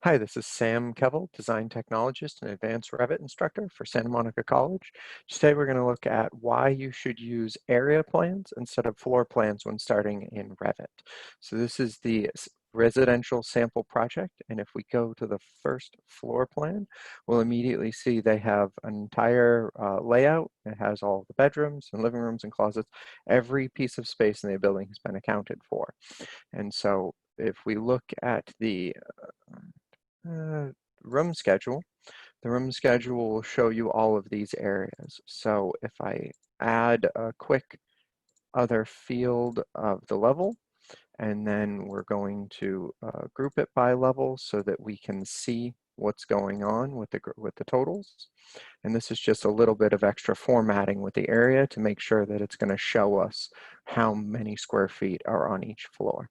Hi, this is Sam Kevel, Design Technologist and Advanced Revit Instructor for Santa Monica College. Today we're going to look at why you should use area plans instead of floor plans when starting in Revit. So this is the residential sample project, and if we go to the first floor plan, we'll immediately see they have an entire layout. It has all the bedrooms and living rooms and closets. Every piece of space in the building has been accounted for. And so if we look at the uh, room schedule, the room schedule will show you all of these areas. So if I add a quick other field of the level, and then we're going to group it by level so that we can see what's going on with the totals. And this is just a little bit of extra formatting with the area to make sure that it's going to show us how many square feet are on each floor.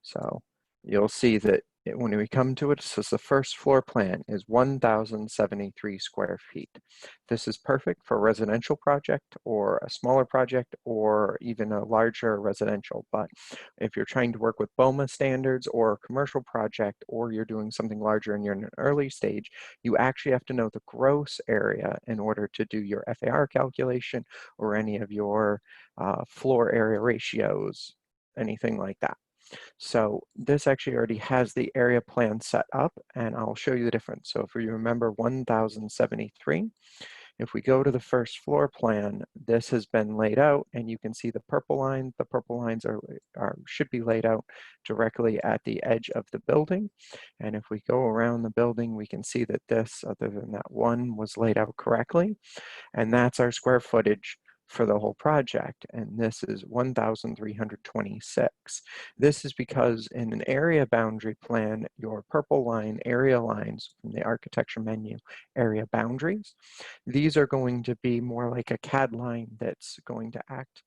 So you'll see that when we come to it, it says the first floor plan is 1,073 square feet. This is perfect for a residential project or a smaller project or even a larger residential. But if you're trying to work with BOMA standards or a commercial project, or you're doing something larger and you're in an early stage, you actually have to know the gross area in order to do your FAR calculation or any of your floor area ratios, anything like that. So this actually already has the area plan set up, and I'll show you the difference. So if you remember 1,073, if we go to the first floor plan, this has been laid out, and you can see the purple line. The purple lines should be laid out directly at the edge of the building. And if we go around the building, we can see that this, other than that one, was laid out correctly. And that's our square footage for the whole project, and this is 1,326. This is because in an area boundary plan, your purple line area lines from the architecture menu, area boundaries, these are going to be more like a CAD line that's going to act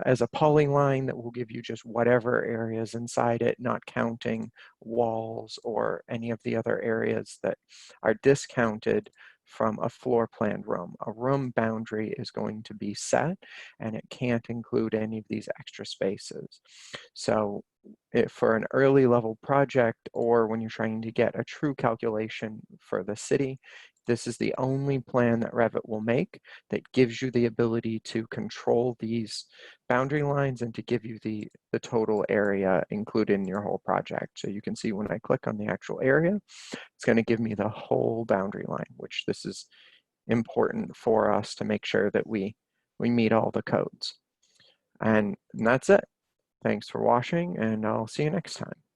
as a polyline that will give you just whatever areas inside it, not counting walls or any of the other areas that are discounted from a floor planned room. A room boundary is going to be set, and it can't include any of these extra spaces. So for an early level project, or when you're trying to get a true calculation for the city, this is the only plan that Revit will make that gives you the ability to control these boundary lines and to give you the total area included in your whole project. So you can see when I click on the actual area, it's going to give me the whole boundary line, which this is important for us to make sure that we meet all the codes. And that's it. Thanks for watching, and I'll see you next time.